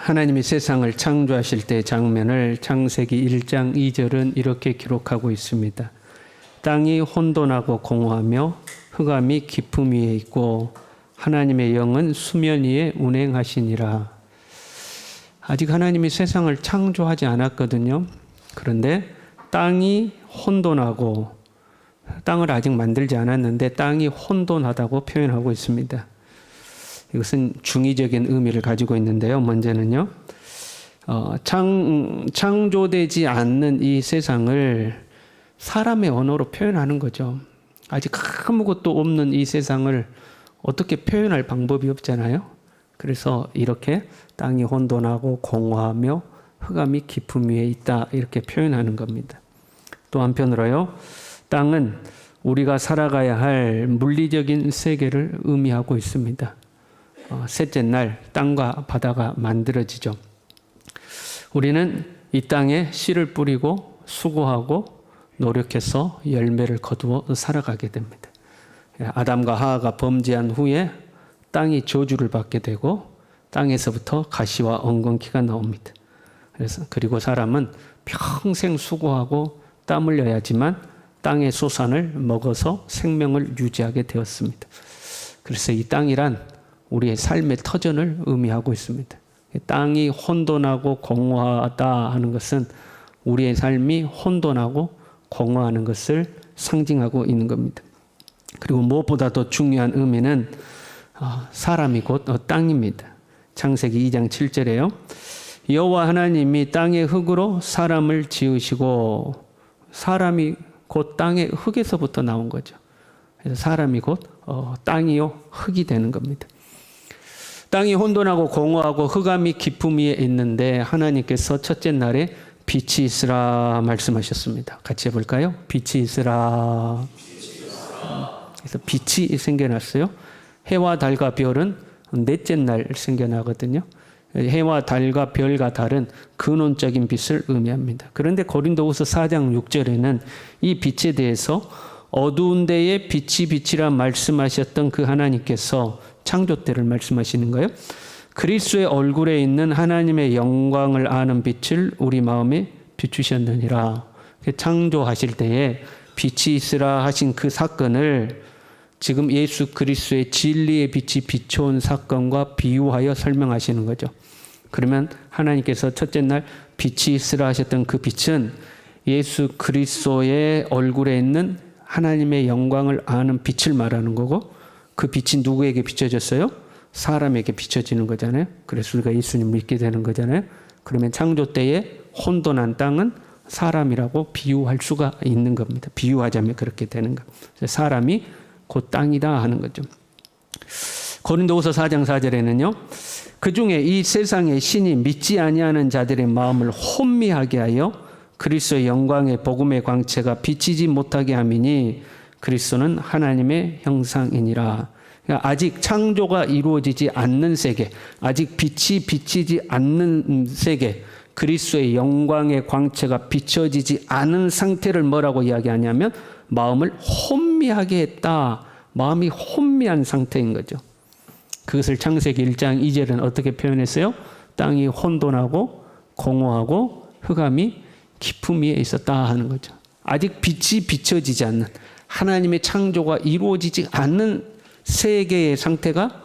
하나님이 세상을 창조하실 때의 장면을 창세기 1장 2절은 이렇게 기록하고 있습니다. 땅이 혼돈하고 공허하며 흑암이 깊음 위에 있고 하나님의 영은 수면 위에 운행하시니라. 아직 하나님이 세상을 창조하지 않았거든요. 그런데 땅이 혼돈하고, 땅을 아직 만들지 않았는데 땅이 혼돈하다고 표현하고 있습니다. 이것은 중의적인 의미를 가지고 있는데요. 먼저는요, 창조되지 않는 이 세상을 사람의 언어로 표현하는 거죠. 아직 아무것도 없는 이 세상을 어떻게 표현할 방법이 없잖아요. 그래서 이렇게 땅이 혼돈하고 공허하며 흑암이 깊음 위에 있다, 이렇게 표현하는 겁니다. 또 한편으로요, 땅은 우리가 살아가야 할 물리적인 세계를 의미하고 있습니다. 셋째 날 땅과 바다가 만들어지죠. 우리는 이 땅에 씨를 뿌리고 수고하고 노력해서 열매를 거두어 살아가게 됩니다. 아담과 하와가 범죄한 후에 땅이 저주를 받게 되고 땅에서부터 가시와 엉겅퀴가 나옵니다. 그리고 사람은 평생 수고하고 땀 흘려야지만 땅의 소산을 먹어서 생명을 유지하게 되었습니다. 그래서 이 땅이란 우리의 삶의 터전을 의미하고 있습니다. 땅이 혼돈하고 공허하다 하는 것은 우리의 삶이 혼돈하고 공허하는 것을 상징하고 있는 겁니다. 그리고 무엇보다 더 중요한 의미는 사람이 곧 땅입니다. 창세기 2장 7절에요. 여호와 하나님이 땅의 흙으로 사람을 지으시고, 사람이 곧 땅의 흙에서부터 나온 거죠. 그래서 사람이 곧 땅이요 흙이 되는 겁니다. 땅이 혼돈하고 공허하고 흑암이 깊음 위에 있는데 하나님께서 첫째 날에 빛이 있으라 말씀하셨습니다. 같이 해볼까요? 빛이 있으라. 그래서 빛이 생겨났어요. 해와 달과 별은 넷째 날 생겨나거든요. 해와 달과 별과 달은 근원적인 빛을 의미합니다. 그런데 고린도후서 4장 6절에는 이 빛에 대해서 어두운 데에 빛이 빛이라 말씀하셨던 그 하나님께서 창조 때를 말씀하시는 거예요. 그리스도의 얼굴에 있는 하나님의 영광을 아는 빛을 우리 마음에 비추셨느니라. 창조하실 때에 빛이 있으라 하신 그 사건을 지금 예수 그리스도의 진리의 빛이 비춰온 사건과 비유하여 설명하시는 거죠. 그러면 하나님께서 첫째 날 빛이 있으라 하셨던 그 빛은 예수 그리스도의 얼굴에 있는 하나님의 영광을 아는 빛을 말하는 거고, 그 빛이 누구에게 비춰졌어요? 사람에게 비춰지는 거잖아요. 그래서 우리가 예수님을 믿게 되는 거잖아요. 그러면 창조 때에 혼돈한 땅은 사람이라고 비유할 수가 있는 겁니다. 비유하자면 그렇게 되는 거. 사람이 곧 땅이다 하는 거죠. 고린도후서 4장 4절에는요. 그중에 이 세상의 신이 믿지 아니하는 자들의 마음을 혼미하게 하여 그리스도의 영광의 복음의 광채가 비치지 못하게 함이니 그리스도는 하나님의 형상이니라. 그러니까 아직 창조가 이루어지지 않는 세계, 아직 빛이 비치지 않는 세계, 그리스도의 영광의 광채가 비춰지지 않은 상태를 뭐라고 이야기하냐면 마음을 혼미하게 했다. 마음이 혼미한 상태인 거죠. 그것을 창세기 1장 2절은 어떻게 표현했어요? 땅이 혼돈하고 공허하고 흑암이 깊음 위에 있었다 하는 거죠. 아직 빛이 비춰지지 않는, 하나님의 창조가 이루어지지 않는 세계의 상태가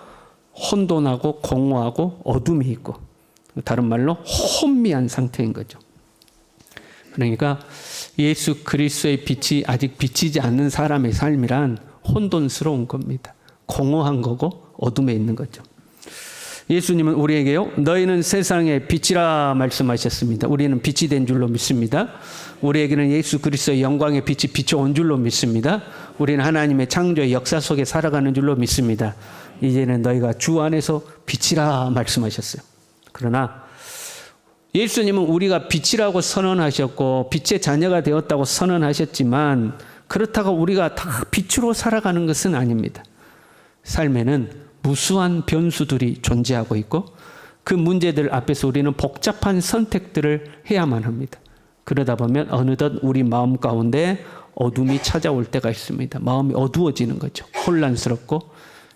혼돈하고 공허하고 어둠이 있고, 다른 말로 혼미한 상태인 거죠. 그러니까 예수 그리스도의 빛이 아직 비치지 않는 사람의 삶이란 혼돈스러운 겁니다. 공허한 거고 어둠에 있는 거죠. 예수님은 우리에게요, 너희는 세상의 빛이라 말씀하셨습니다. 우리는 빛이 된 줄로 믿습니다. 우리에게는 예수 그리스도의 영광의 빛이 비춰온 줄로 믿습니다. 우리는 하나님의 창조의 역사 속에 살아가는 줄로 믿습니다. 이제는 너희가 주 안에서 빛이라 말씀하셨어요. 그러나 예수님은 우리가 빛이라고 선언하셨고 빛의 자녀가 되었다고 선언하셨지만, 그렇다고 우리가 다 빛으로 살아가는 것은 아닙니다. 삶에는 무수한 변수들이 존재하고 있고 그 문제들 앞에서 우리는 복잡한 선택들을 해야만 합니다. 그러다 보면 어느덧 우리 마음 가운데 어둠이 찾아올 때가 있습니다. 마음이 어두워지는 거죠. 혼란스럽고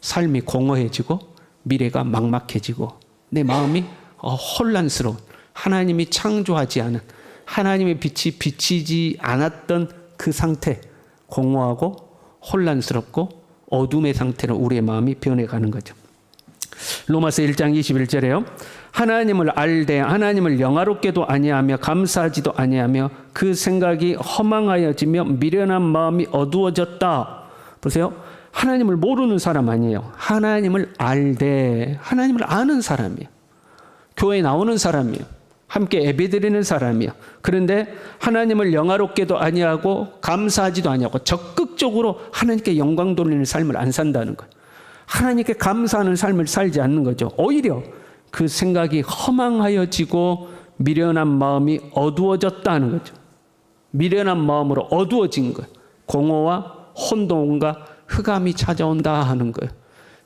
삶이 공허해지고 미래가 막막해지고 내 마음이 혼란스러운, 하나님이 창조하지 않은, 하나님의 빛이 비치지 않았던 그 상태, 공허하고 혼란스럽고 어둠의 상태로 우리의 마음이 변해가는 거죠. 로마서 1장 21절에요. 하나님을 알되 하나님을 영화롭게도 아니하며 감사하지도 아니하며 그 생각이 허망하여지며 미련한 마음이 어두워졌다. 보세요. 하나님을 모르는 사람 아니에요. 하나님을 알되, 하나님을 아는 사람이에요. 교회에 나오는 사람이에요. 함께 예배드리는 사람이에요. 그런데 하나님을 영화롭게도 아니하고 감사하지도 아니하고 적극적으로 하나님께 영광 돌리는 삶을 안 산다는 거예요. 하나님께 감사하는 삶을 살지 않는 거죠. 오히려 그 생각이 허망하여지고 미련한 마음이 어두워졌다는 거죠. 미련한 마음으로 어두워진 거예요. 공허와 혼돈과 흑암이 찾아온다 하는 거예요.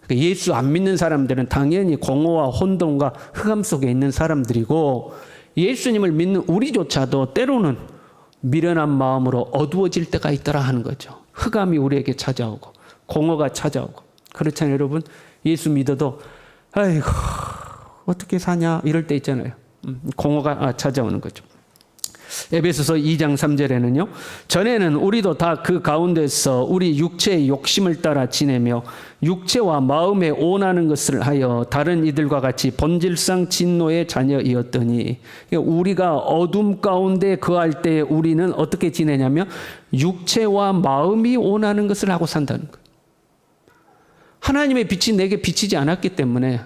그러니까 예수 안 믿는 사람들은 당연히 공허와 혼돈과 흑암 속에 있는 사람들이고, 예수님을 믿는 우리조차도 때로는 미련한 마음으로 어두워질 때가 있더라 하는 거죠. 흑암이 우리에게 찾아오고 공허가 찾아오고. 그렇잖아요, 여러분. 예수 믿어도 아이고 어떻게 사냐 이럴 때 있잖아요. 공허가 찾아오는 거죠. 에베소서 2장 3절에는요. 전에는 우리도 다 그 가운데서 우리 육체의 욕심을 따라 지내며 육체와 마음에 원하는 것을 하여 다른 이들과 같이 본질상 진노의 자녀이었더니, 우리가 어둠 가운데 거할 때 우리는 어떻게 지내냐면 육체와 마음이 원하는 것을 하고 산다는 거예요. 하나님의 빛이 내게 비치지 않았기 때문에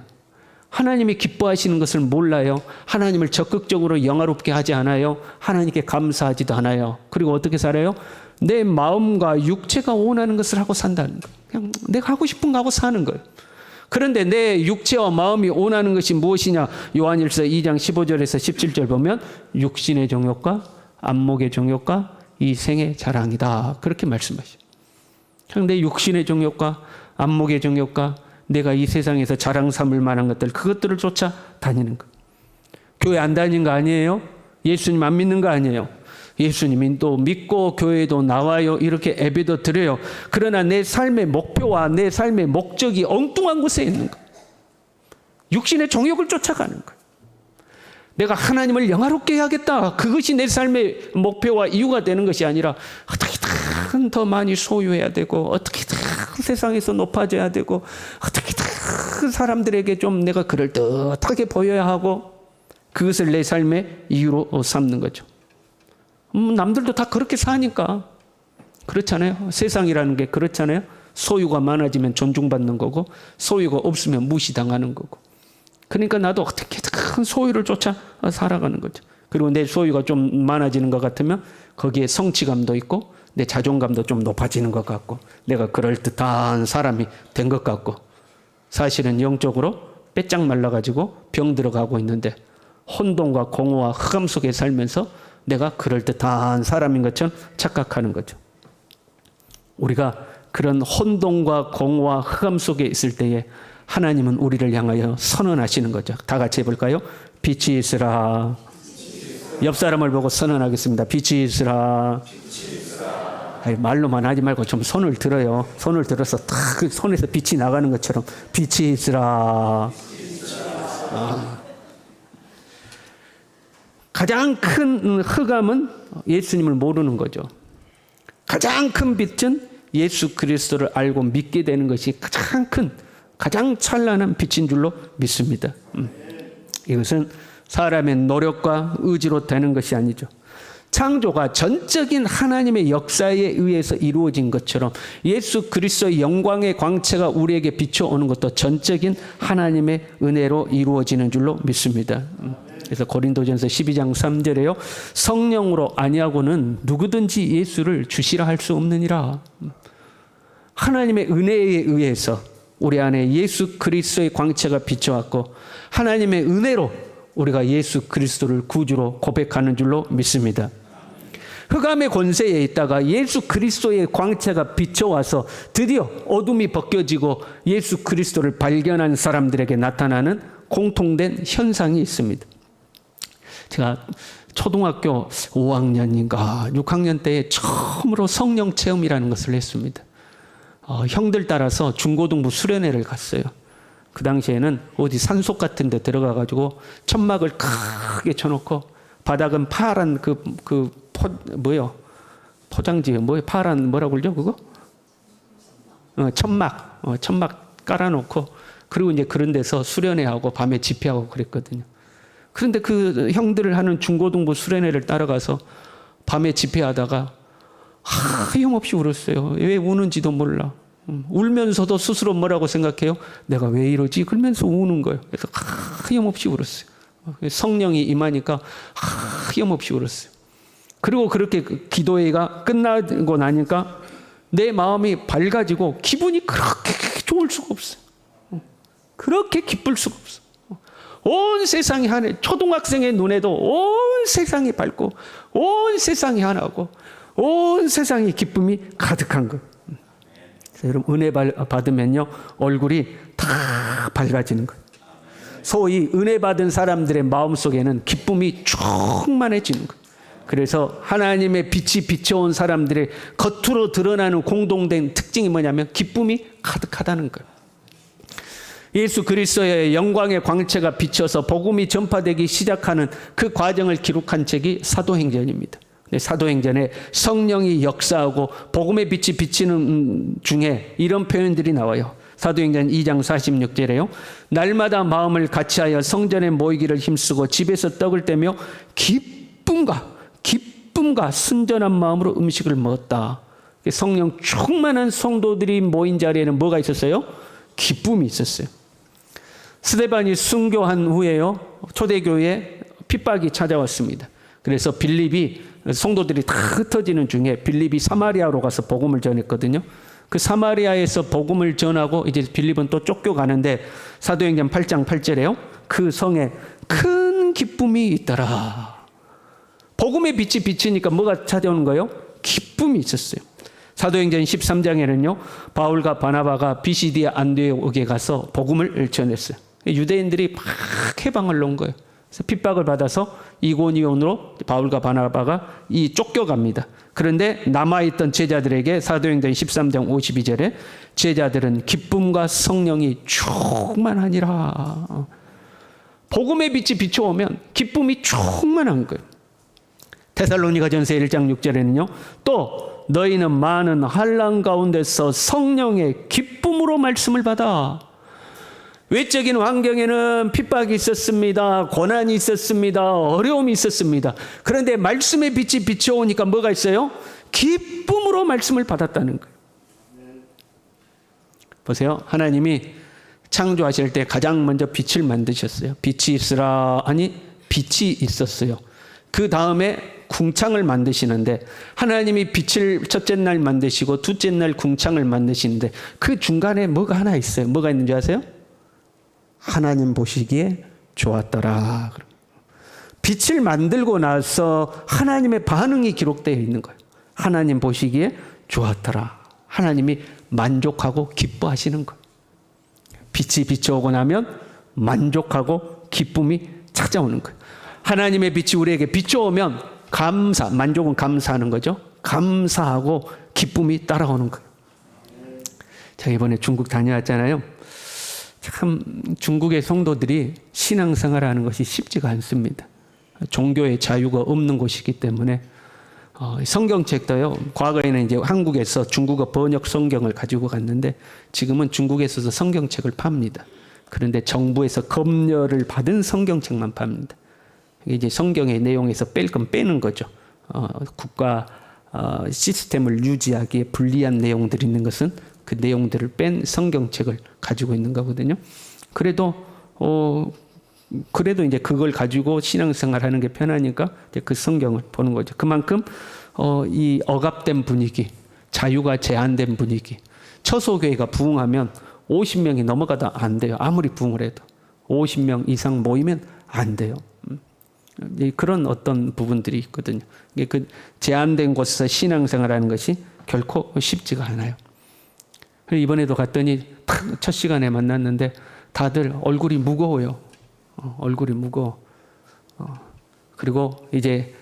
하나님이 기뻐하시는 것을 몰라요. 하나님을 적극적으로 영화롭게 하지 않아요. 하나님께 감사하지도 않아요. 그리고 어떻게 살아요? 내 마음과 육체가 원하는 것을 하고 산다는 거예요. 그냥 내가 하고 싶은 거 하고 사는 거예요. 그런데 내 육체와 마음이 원하는 것이 무엇이냐? 요한일서 2장 15절에서 17절 보면 육신의 정욕과 안목의 정욕과 이 생의 자랑이다. 그렇게 말씀하시죠. 그냥 내 육신의 정욕과 안목의 정욕과 내가 이 세상에서 자랑 삼을 만한 것들, 그것들을 쫓아 다니는 거. 교회 안 다니는 거 아니에요? 예수님 안 믿는 거 아니에요? 예수님이 또 믿고 교회도 나와요. 이렇게 예배도 드려요. 그러나 내 삶의 목표와 내 삶의 목적이 엉뚱한 곳에 있는 거. 육신의 정욕을 쫓아가는 거예요. 내가 하나님을 영화롭게 해야겠다. 그것이 내 삶의 목표와 이유가 되는 것이 아니라 어떻게든 더 많이 소유해야 되고, 어떻게든 세상에서 높아져야 되고, 어떻게든 사람들에게 좀 내가 그럴듯하게 보여야 하고, 그것을 내 삶의 이유로 삼는 거죠. 남들도 다 그렇게 사니까. 그렇잖아요. 세상이라는 게 그렇잖아요. 소유가 많아지면 존중받는 거고, 소유가 없으면 무시당하는 거고. 그러니까 나도 어떻게든 큰 소유를 쫓아 살아가는 거죠. 그리고 내 소유가 좀 많아지는 것 같으면 거기에 성취감도 있고 내 자존감도 좀 높아지는 것 같고 내가 그럴듯한 사람이 된 것 같고, 사실은 영적으로 빼짝 말라가지고 병 들어가고 있는데 혼돈과 공허와 흑암 속에 살면서 내가 그럴듯한 사람인 것처럼 착각하는 거죠. 우리가 그런 혼돈과 공허와 흑암 속에 있을 때에 하나님은 우리를 향하여 선언하시는 거죠. 다 같이 해볼까요? 빛이 있으라. 옆 사람을 보고 선언하겠습니다. 빛이 있으라. 아니, 말로만 하지 말고 좀 손을 들어요. 손을 들어서 탁 손에서 빛이 나가는 것처럼 빛이 있으라. 가장 큰 흑암은 예수님을 모르는 거죠. 가장 큰 빛은 예수 그리스도를 알고 믿게 되는 것이 가장 찬란한 빛인 줄로 믿습니다. 이것은 사람의 노력과 의지로 되는 것이 아니죠. 창조가 전적인 하나님의 역사에 의해서 이루어진 것처럼 예수 그리스도의 영광의 광채가 우리에게 비춰오는 것도 전적인 하나님의 은혜로 이루어지는 줄로 믿습니다. 그래서 고린도전서 12장 3절에요. 성령으로 아니하고는 누구든지 예수를 주시라 할 수 없느니라. 하나님의 은혜에 의해서 우리 안에 예수 그리스도의 광채가 비춰왔고 하나님의 은혜로 우리가 예수 그리스도를 구주로 고백하는 줄로 믿습니다. 흑암의 권세에 있다가 예수 그리스도의 광채가 비춰와서 드디어 어둠이 벗겨지고 예수 그리스도를 발견한 사람들에게 나타나는 공통된 현상이 있습니다. 제가 초등학교 5학년인가 6학년 때에 처음으로 성령 체험이라는 것을 했습니다. 형들 따라서 중고등부 수련회를 갔어요. 그 당시에는 어디 산속 같은 데 들어가가지고 천막을 크게 쳐놓고 바닥은 파란 포장지, 파란 뭐라고 그러죠, 그거? 천막 깔아놓고, 그리고 이제 그런 데서 수련회하고 밤에 집회하고 그랬거든요. 그런데 그 형들을 하는 중고등부 수련회를 따라가서 밤에 집회하다가 하염없이 울었어요. 왜 우는지도 몰라. 울면서도 스스로 뭐라고 생각해요? 내가 왜 이러지? 그러면서 우는 거예요. 그래서 하염없이 울었어요. 성령이 임하니까 하염없이 울었어요. 그리고 그렇게 기도회가 끝나고 나니까 내 마음이 밝아지고 기분이 그렇게 좋을 수가 없어요. 그렇게 기쁠 수가 없어요. 온 세상이 하늘, 초등학생의 눈에도 온 세상이 밝고 온 세상이 하나고 온 세상이 기쁨이 가득한 거예요. 여러분, 은혜 받으면요 얼굴이 다 밝아지는 거예요. 소위 은혜 받은 사람들의 마음속에는 기쁨이 충만해지는 거예요. 그래서 하나님의 빛이 비춰온 사람들의 겉으로 드러나는 공동된 특징이 뭐냐면 기쁨이 가득하다는 거예요. 예수 그리스도의 영광의 광채가 비쳐서 복음이 전파되기 시작하는 그 과정을 기록한 책이 사도행전입니다. 사도행전에 성령이 역사하고 복음의 빛이 비치는 중에 이런 표현들이 나와요. 사도행전 2장 46절에요. 날마다 마음을 같이하여 성전에 모이기를 힘쓰고 집에서 떡을 떼며 기쁨과 순전한 마음으로 음식을 먹었다. 성령 충만한 성도들이 모인 자리에는 뭐가 있었어요? 기쁨이 있었어요. 스데반이 순교한 후에요 초대교회에 핍박이 찾아왔습니다. 그래서 빌립이 성도들이 다 흩어지는 중에 빌립이 사마리아로 가서 복음을 전했거든요. 그 사마리아에서 복음을 전하고 이제 빌립은 또 쫓겨가는데 사도행전 8장 8절에요. 그 성에 큰 기쁨이 있더라. 복음의 빛이 비치니까 뭐가 찾아오는 거예요? 기쁨이 있었어요. 사도행전 13장에는요 바울과 바나바가 비시디아 안디옥에 가서 복음을 전했어요. 유대인들이 막 해방을 놓은 거예요. 그래서 핍박을 받아서 이고니온으로 바울과 바나바가 쫓겨갑니다. 그런데 남아있던 제자들에게 사도행전 13장 52절에 제자들은 기쁨과 성령이 충만하니라. 복음의 빛이 비춰오면 기쁨이 충만한 거예요. 데살로니가전서 1장 6절에는요 또 너희는 많은 환난 가운데서 성령의 기쁨으로 말씀을 받아. 외적인 환경에는 핍박이 있었습니다. 고난이 있었습니다. 어려움이 있었습니다. 그런데 말씀의 빛이 비춰오니까 뭐가 있어요? 기쁨으로 말씀을 받았다는 거예요. 보세요. 하나님이 창조하실 때 가장 먼저 빛을 만드셨어요. 빛이 있으라 하니 빛이 있었어요. 그 다음에 궁창을 만드시는데 하나님이 빛을 첫째 날 만드시고 둘째 날 궁창을 만드시는데 그 중간에 뭐가 하나 있어요. 뭐가 있는지 아세요? 하나님 보시기에 좋았더라. 빛을 만들고 나서 하나님의 반응이 기록되어 있는 거예요. 하나님 보시기에 좋았더라. 하나님이 만족하고 기뻐하시는 거예요. 빛이 비춰오고 나면 만족하고 기쁨이 찾아오는 거예요. 하나님의 빛이 우리에게 비춰오면 만족은 감사하는 거죠. 감사하고 기쁨이 따라오는 거예요. 제가 이번에 중국 다녀왔잖아요. 참 중국의 성도들이 신앙생활하는 것이 쉽지가 않습니다. 종교의 자유가 없는 곳이기 때문에 성경책도요. 과거에는 이제 한국에서 중국어 번역 성경을 가지고 갔는데 지금은 중국에서 성경책을 팝니다. 그런데 정부에서 검열을 받은 성경책만 팝니다. 이제 성경의 내용에서 뺄 건 빼는 거죠. 국가 시스템을 유지하기에 불리한 내용들이 있는 것은 그 내용들을 뺀 성경책을 가지고 있는 거거든요. 그래도 이제 그걸 가지고 신앙생활하는 게 편하니까 이제 그 성경을 보는 거죠. 그만큼 이 억압된 분위기, 자유가 제한된 분위기. 처소교회가 부흥하면 50명이 넘어가다 안 돼요. 아무리 부흥을 해도 50명 이상 모이면 안 돼요. 그런 어떤 부분들이 있거든요. 그 제한된 곳에서 신앙생활하는 것이 결코 쉽지가 않아요. 이번에도 갔더니 첫 시간에 만났는데 다들 얼굴이 무거워요. 얼굴이 무거워. 그리고 이제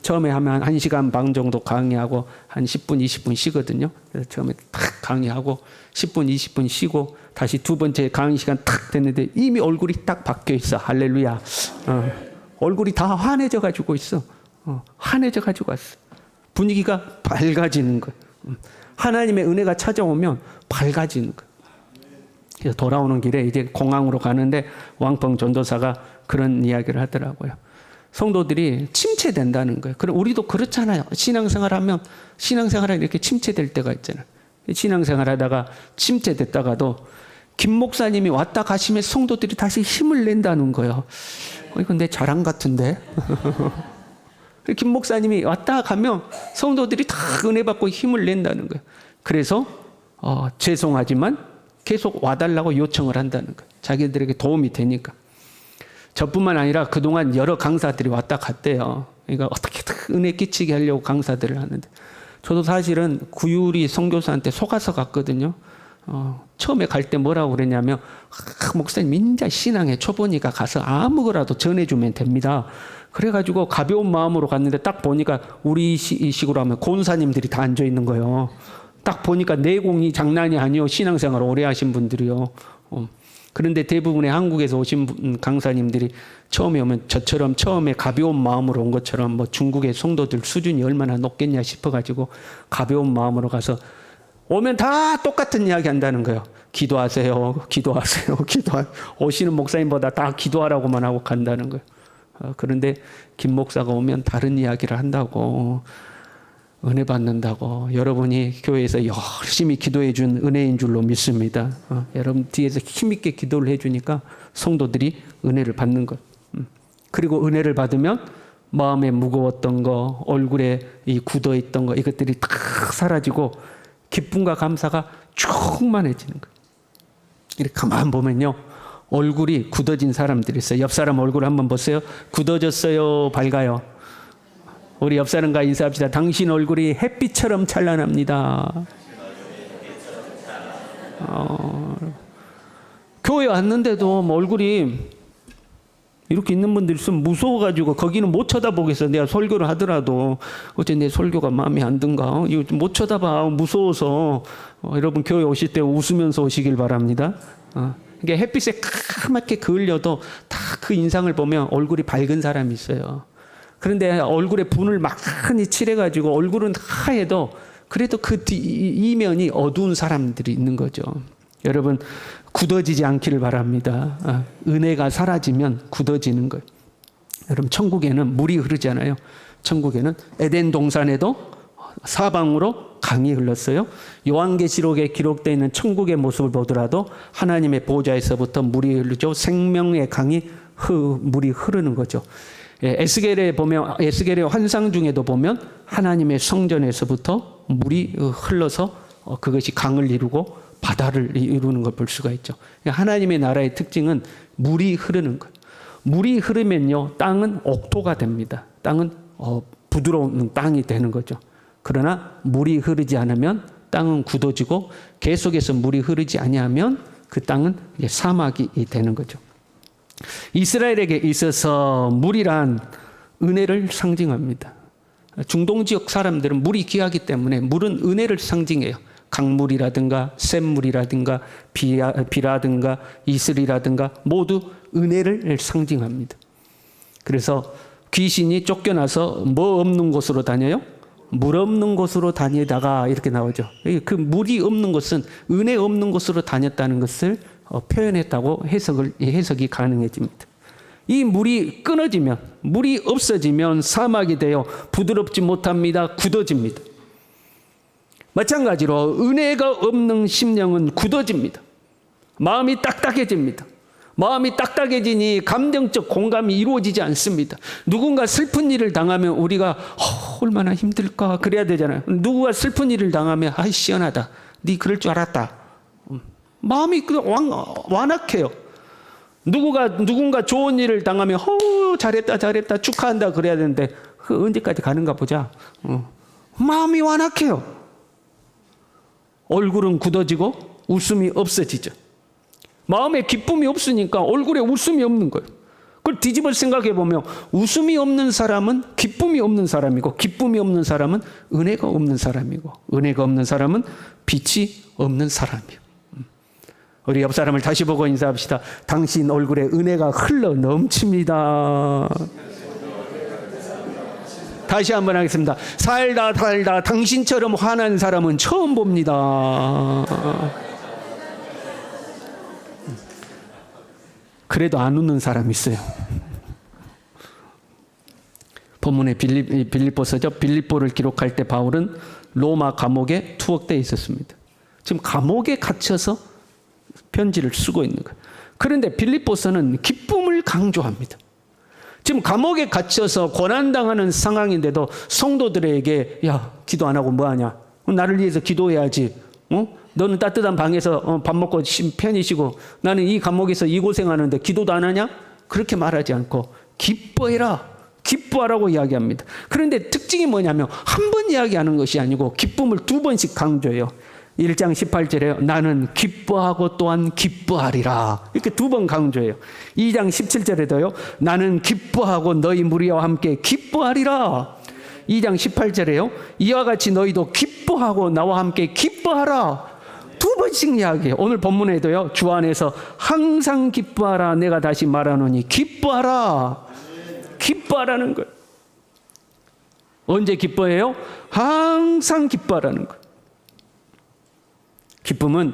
처음에 하면 1시간 반 정도 강의하고 한 10분, 20분 쉬거든요. 그래서 처음에 탁 강의하고 10분, 20분 쉬고 다시 두 번째 강의 시간 탁 됐는데 이미 얼굴이 딱 바뀌어 있어. 할렐루야. 얼굴이 다 환해져 가지고 있어. 환해져 가지고 왔어. 분위기가 밝아지는 거야. 하나님의 은혜가 찾아오면 밝아지는 거야. 그래서 돌아오는 길에 이제 공항으로 가는데 왕펑 전도사가 그런 이야기를 하더라고요. 성도들이 침체된다는 거예요. 그럼 우리도 그렇잖아요. 신앙생활하면 신앙생활에 이렇게 침체될 때가 있잖아요. 신앙생활하다가 침체됐다가도 김 목사님이 왔다 가시면 성도들이 다시 힘을 낸다는 거예요. 이건 내 자랑 같은데. 김 목사님이 왔다 가면 성도들이 다 은혜 받고 힘을 낸다는 거예요. 그래서 죄송하지만 계속 와달라고 요청을 한다는 거예요. 자기들에게 도움이 되니까. 저뿐만 아니라 그동안 여러 강사들이 왔다 갔대요. 그러니까 어떻게든 은혜 끼치게 하려고 강사들을 하는데 저도 사실은 구유리 선교사한테 속아서 갔거든요. 처음에 갈 때 뭐라고 그랬냐면 목사님 인자 신앙에 초보니까 가서 아무거라도 전해주면 됩니다. 그래가지고 가벼운 마음으로 갔는데 딱 보니까 우리 식으로 하면 권사님들이 다 앉아있는 거예요. 딱 보니까 내공이 장난이 아니요. 신앙생활 오래 하신 분들이요. 그런데 대부분의 한국에서 오신 강사님들이 처음에 오면 저처럼 처음에 가벼운 마음으로 온 것처럼 뭐 중국의 성도들 수준이 얼마나 높겠냐 싶어가지고 가벼운 마음으로 가서 오면 다 똑같은 이야기 한다는 거예요. 기도하세요. 기도하세요. 오시는 목사님보다 다 기도하라고만 하고 간다는 거예요. 그런데 김 목사가 오면 다른 이야기를 한다고. 은혜 받는다고. 여러분이 교회에서 열심히 기도해 준 은혜인 줄로 믿습니다. 여러분 뒤에서 힘있게 기도를 해주니까 성도들이 은혜를 받는 것. 그리고 은혜를 받으면 마음에 무거웠던 거, 얼굴에 이 굳어있던 거 이것들이 다 사라지고 기쁨과 감사가 충만해지는 거예요. 이렇게 가만 보면요. 얼굴이 굳어진 사람들이 있어요. 옆 사람 얼굴 한번 보세요. 굳어졌어요? 밝아요? 우리 옆 사람과 인사합시다. 당신 얼굴이 햇빛처럼 찬란합니다. 교회 왔는데도 뭐 얼굴이 이렇게 있는 분들 있으면 무서워가지고 거기는 못 쳐다보겠어. 내가 설교를 하더라도 어째 내 설교가 마음에 안 든가? 이거 못 쳐다봐. 무서워서. 여러분 교회 오실 때 웃으면서 오시길 바랍니다. 이게 햇빛에 까맣게 그을려도 다 그 인상을 보면 얼굴이 밝은 사람이 있어요. 그런데 얼굴에 분을 많이 칠해가지고 얼굴은 하얘도 그래도 그 이면이 어두운 사람들이 있는 거죠. 여러분 굳어지지 않기를 바랍니다. 은혜가 사라지면 굳어지는 거예요. 여러분 천국에는 물이 흐르잖아요. 천국에는 에덴 동산에도 사방으로 강이 흘렀어요. 요한계시록에 기록되어 있는 천국의 모습을 보더라도 하나님의 보좌에서부터 물이 흐르죠. 생명의 강이 물이 흐르는 거죠. 에스겔의 환상 중에도 보면 하나님의 성전에서부터 물이 흘러서 그것이 강을 이루고 바다를 이루는 걸 볼 수가 있죠. 하나님의 나라의 특징은 물이 흐르는 거예요. 물이 흐르면요, 땅은 옥토가 됩니다. 땅은 부드러운 땅이 되는 거죠. 그러나 물이 흐르지 않으면 땅은 굳어지고 계속해서 물이 흐르지 아니하면 그 땅은 사막이 되는 거죠. 이스라엘에게 있어서 물이란 은혜를 상징합니다. 중동 지역 사람들은 물이 귀하기 때문에 물은 은혜를 상징해요. 강물이라든가 샘물이라든가 비라든가 이슬이라든가 모두 은혜를 상징합니다. 그래서 귀신이 쫓겨나서 뭐 없는 곳으로 다녀요? 물 없는 곳으로 다니다가 이렇게 나오죠. 그 물이 없는 곳은 은혜 없는 곳으로 다녔다는 것을 표현했다고 해석이 가능해집니다. 이 물이 끊어지면, 물이 없어지면 사막이 되어 부드럽지 못합니다. 굳어집니다. 마찬가지로 은혜가 없는 심령은 굳어집니다. 마음이 딱딱해집니다. 마음이 딱딱해지니 감정적 공감이 이루어지지 않습니다. 누군가 슬픈 일을 당하면 우리가 얼마나 힘들까 그래야 되잖아요. 누구가 슬픈 일을 당하면 아이 시원하다. 네 그럴 줄 알았다. 마음이 완악해요. 누군가 좋은 일을 당하면 잘했다 축하한다 그래야 되는데 그 언제까지 가는가 보자. 마음이 완악해요. 얼굴은 굳어지고 웃음이 없어지죠. 마음에 기쁨이 없으니까 얼굴에 웃음이 없는 거예요. 그걸 뒤집어 생각해 보면 웃음이 없는 사람은 기쁨이 없는 사람이고 기쁨이 없는 사람은 은혜가 없는 사람이고 은혜가 없는 사람은 빛이 없는 사람이에요. 우리 옆 사람을 다시 보고 인사합시다. 당신 얼굴에 은혜가 흘러 넘칩니다. 다시 한번 하겠습니다. 살다 당신처럼 화난 사람은 처음 봅니다. 그래도 안 웃는 사람이 있어요. 본문의 빌립보서죠. 빌립보를 기록할 때 바울은 로마 감옥에 투옥되어 있었습니다. 지금 감옥에 갇혀서 편지를 쓰고 있는 거예요. 그런데 빌립보서는 기쁨을 강조합니다. 지금 감옥에 갇혀서 고난당하는 상황인데도 성도들에게 야, 기도 안 하고 뭐하냐? 나를 위해서 기도해야지. 너는 따뜻한 방에서 밥 먹고 편히 쉬고 나는 이 감옥에서 이 고생하는데 기도도 안 하냐? 그렇게 말하지 않고 기뻐해라. 기뻐하라고 이야기합니다. 그런데 특징이 뭐냐면 한 번 이야기하는 것이 아니고 기쁨을 두 번씩 강조해요. 1장 18절에 나는 기뻐하고 또한 기뻐하리라. 이렇게 두 번 강조해요. 2장 17절에도요. 나는 기뻐하고 너희 무리와 함께 기뻐하리라. 2장 18절에요. 이와 같이 너희도 기뻐하고 나와 함께 기뻐하라. 두 번씩 이야기해요. 오늘 본문에도요. 주 안에서 항상 기뻐하라. 내가 다시 말하노니 기뻐하라. 기뻐하라는 거예요. 언제 기뻐해요? 항상 기뻐하라는 거예요. 기쁨은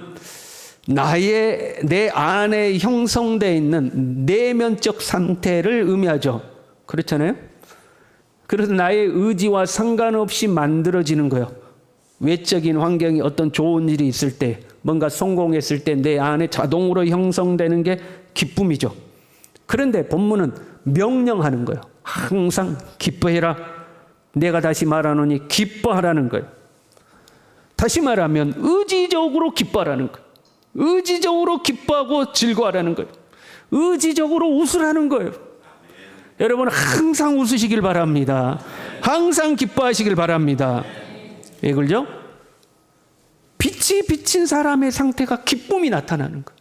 내 안에 형성되어 있는 내면적 상태를 의미하죠. 그렇잖아요? 그래서 나의 의지와 상관없이 만들어지는 거예요. 외적인 환경이 어떤 좋은 일이 있을 때, 뭔가 성공했을 때 내 안에 자동으로 형성되는 게 기쁨이죠. 그런데 본문은 명령하는 거예요. 항상 기뻐해라. 내가 다시 말하노니 기뻐하라는 거예요. 다시 말하면 의지적으로 기뻐하라는 거예요. 의지적으로 기뻐하고 즐거워하라는 거예요. 의지적으로 웃으라는 거예요. 여러분 항상 웃으시길 바랍니다. 항상 기뻐하시길 바랍니다. 왜 그러죠? 빛이 비친 사람의 상태가 기쁨이 나타나는 거예요.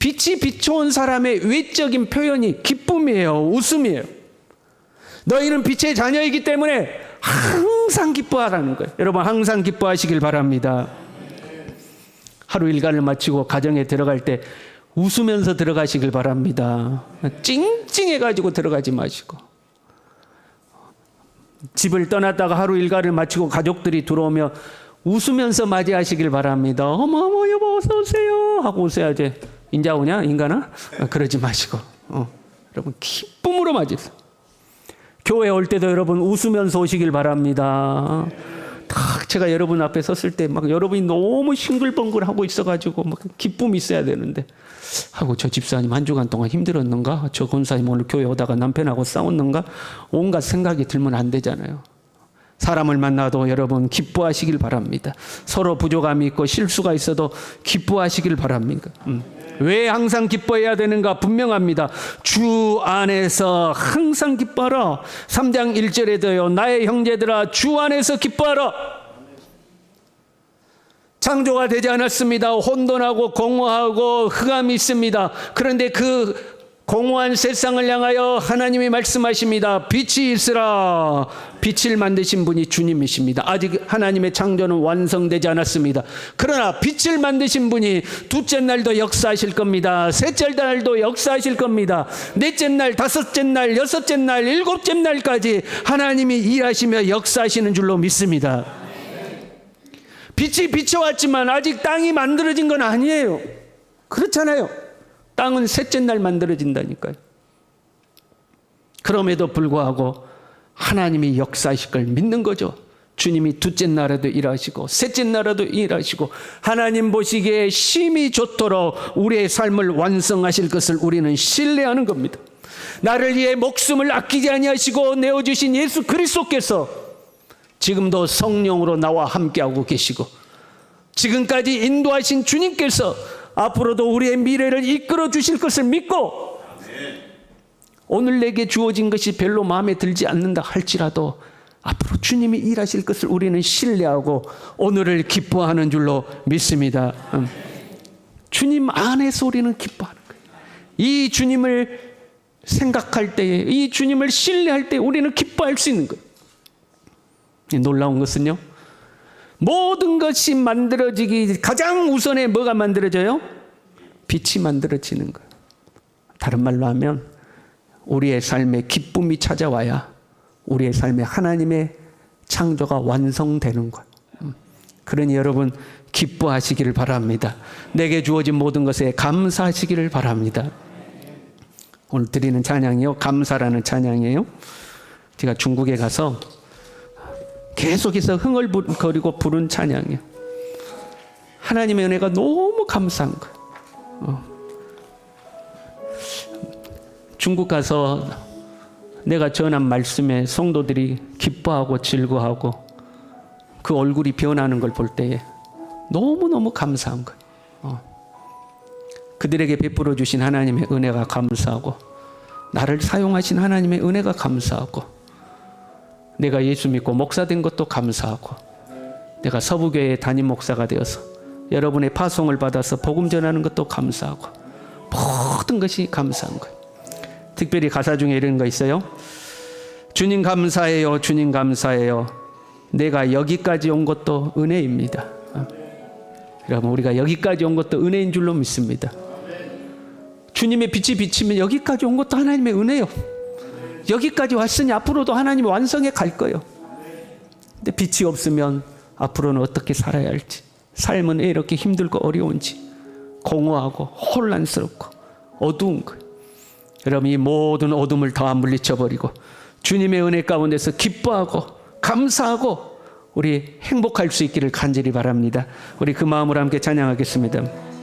빛이 비춰온 사람의 외적인 표현이 기쁨이에요. 웃음이에요. 너희는 빛의 자녀이기 때문에 항상 기뻐하라는 거예요. 여러분 항상 기뻐하시길 바랍니다. 하루 일과를 마치고 가정에 들어갈 때 웃으면서 들어가시길 바랍니다. 찡찡해가지고 들어가지 마시고 집을 떠났다가 하루 일과를 마치고 가족들이 들어오면 웃으면서 맞이하시길 바랍니다. 어머 여보 어서 오세요 하고 오셔야지. 인자 오냐 인간아? 그러지 마시고 여러분 기쁨으로 맞으세요. 교회 올 때도 여러분 웃으면서 오시길 바랍니다. 딱 제가 여러분 앞에 섰을 때 막 여러분이 너무 싱글벙글하고 있어가지고 막 기쁨이 있어야 되는데 하고 저 집사님 한 주간 동안 힘들었는가? 저 권사님 오늘 교회 오다가 남편하고 싸웠는가? 온갖 생각이 들면 안 되잖아요. 사람을 만나도 여러분 기뻐하시길 바랍니다. 서로 부족함이 있고 실수가 있어도 기뻐하시길 바랍니다. 왜 항상 기뻐해야 되는가? 분명합니다. 주 안에서 항상 기뻐하라. 3장 1절에도요. 나의 형제들아 주 안에서 기뻐하라. 창조가 되지 않았습니다. 혼돈하고 공허하고 흑암이 있습니다. 그런데 그 공허한 세상을 향하여 하나님이 말씀하십니다. 빛이 있으라. 빛을 만드신 분이 주님이십니다. 아직 하나님의 창조는 완성되지 않았습니다. 그러나 빛을 만드신 분이 둘째 날도 역사하실 겁니다. 셋째 날도 역사하실 겁니다. 넷째 날, 다섯째 날, 여섯째 날, 일곱째 날까지 하나님이 일하시며 역사하시는 줄로 믿습니다. 빛이 비춰왔지만 아직 땅이 만들어진 건 아니에요. 그렇잖아요. 땅은 셋째 날 만들어진다니까요. 그럼에도 불구하고 하나님이 역사하실 걸 믿는 거죠. 주님이 둘째 날에도 일하시고 셋째 날에도 일하시고 하나님 보시기에 심히 좋도록 우리의 삶을 완성하실 것을 우리는 신뢰하는 겁니다. 나를 위해 목숨을 아끼지 아니하시고 내어주신 예수 그리스도께서 지금도 성령으로 나와 함께하고 계시고 지금까지 인도하신 주님께서 앞으로도 우리의 미래를 이끌어 주실 것을 믿고 오늘 내게 주어진 것이 별로 마음에 들지 않는다 할지라도 앞으로 주님이 일하실 것을 우리는 신뢰하고 오늘을 기뻐하는 줄로 믿습니다. 주님 안에서 우리는 기뻐하는 거예요. 이 주님을 생각할 때에, 이 주님을 신뢰할 때 우리는 기뻐할 수 있는 거예요. 놀라운 것은요, 모든 것이 만들어지기 가장 우선에 뭐가 만들어져요? 빛이 만들어지는 거예요. 다른 말로 하면 우리의 삶에 기쁨이 찾아와야 우리의 삶에 하나님의 창조가 완성되는 거예요. 그러니 여러분 기뻐하시기를 바랍니다. 내게 주어진 모든 것에 감사하시기를 바랍니다. 오늘 드리는 찬양이요, 감사라는 찬양이에요. 제가 중국에 가서 계속해서 흥얼거리고 부른 찬양이에요. 하나님의 은혜가 너무 감사한 거예요. 중국 가서 내가 전한 말씀에 성도들이 기뻐하고 즐거워하고 그 얼굴이 변하는 걸 볼 때에 너무너무 감사한 거예요. 그들에게 베풀어 주신 하나님의 은혜가 감사하고, 나를 사용하신 하나님의 은혜가 감사하고, 내가 예수 믿고 목사 된 것도 감사하고, 내가 서부교회 담임 목사가 되어서 여러분의 파송을 받아서 복음 전하는 것도 감사하고, 모든 것이 감사한 거예요. 특별히 가사 중에 이런 거 있어요. 주님 감사해요, 주님 감사해요. 내가 여기까지 온 것도 은혜입니다. 여러분, 우리가 여기까지 온 것도 은혜인 줄로 믿습니다. 주님의 빛이 비치면 여기까지 온 것도 하나님의 은혜요. 여기까지 왔으니 앞으로도 하나님이 완성해 갈 거예요. 근데 빛이 없으면 앞으로는 어떻게 살아야 할지, 삶은 왜 이렇게 힘들고 어려운지, 공허하고 혼란스럽고 어두운 거예요. 여러분, 이 모든 어둠을 다 물리쳐버리고 주님의 은혜 가운데서 기뻐하고 감사하고 우리 행복할 수 있기를 간절히 바랍니다. 우리 그 마음으로 함께 찬양하겠습니다.